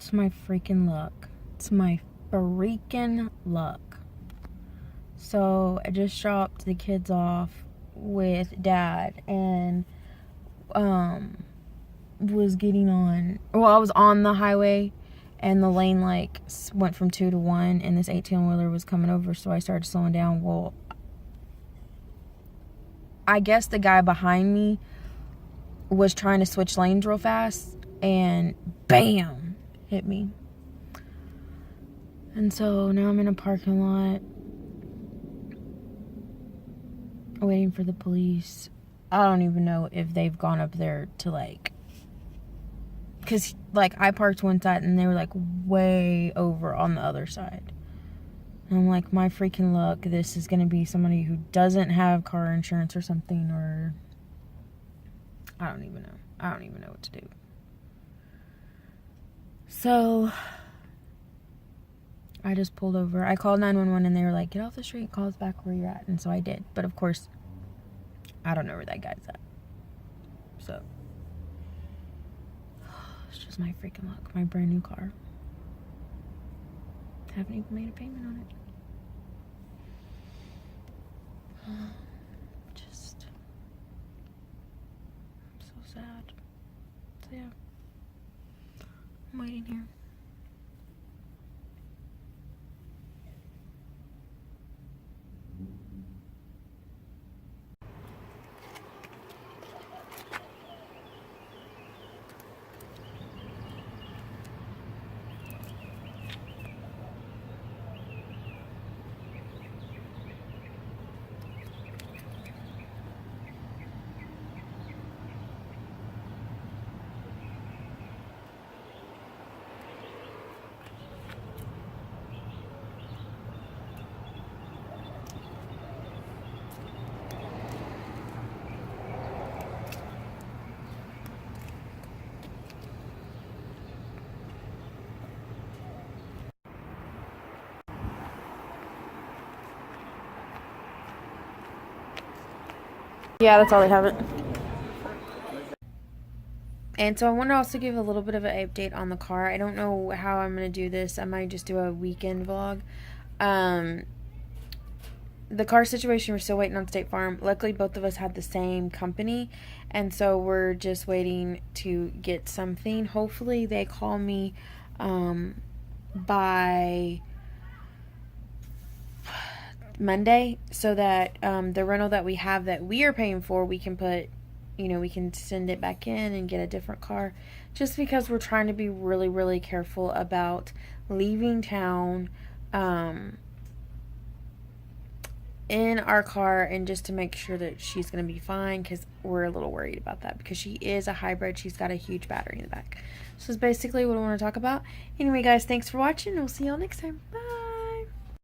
It's my freaking luck. It's my freaking luck. So I just dropped the kids off with Dad and was getting on, well, I was on the highway and the lane like went from 2 to 1 and this 18-wheeler was coming over, so I started slowing down. Well, I guess the guy behind me was trying to switch lanes real fast and bam, hit me. And so now I'm in a parking lot waiting for the police. I don't even know if they've gone up there to like, because like I parked one side and they were like way over on the other side. And I'm like, my freaking luck, this is going to be somebody who doesn't have car insurance or something, or I don't even know. I don't even know what to do. So I just pulled over. I called 911 and they were like, get off the street, call us back where you're at. And so I did. But of course, I don't know where that guy's at. So it's just my freaking luck. My brand new car. Haven't even made a payment on it. Just, I'm so sad. So yeah, I'm waiting here. Yeah, that's all they have it. And so I want to also give a little bit of an update on the car. I don't know how I'm going to do this. I might just do a weekend vlog. The car situation, we're still waiting on State Farm. Luckily, both of us had the same company. And so we're just waiting to get something. Hopefully they call me by Monday, so that the rental that we have that we are paying for, we can put, you know, we can send it back in and get a different car, just because we're trying to be really, really careful about leaving town in our car, and just to make sure that she's going to be fine, because we're a little worried about that, because she is a hybrid. She's got a huge battery in the back. So that's basically what I want to talk about. Anyway, guys, thanks for watching. We'll see y'all next time. Bye.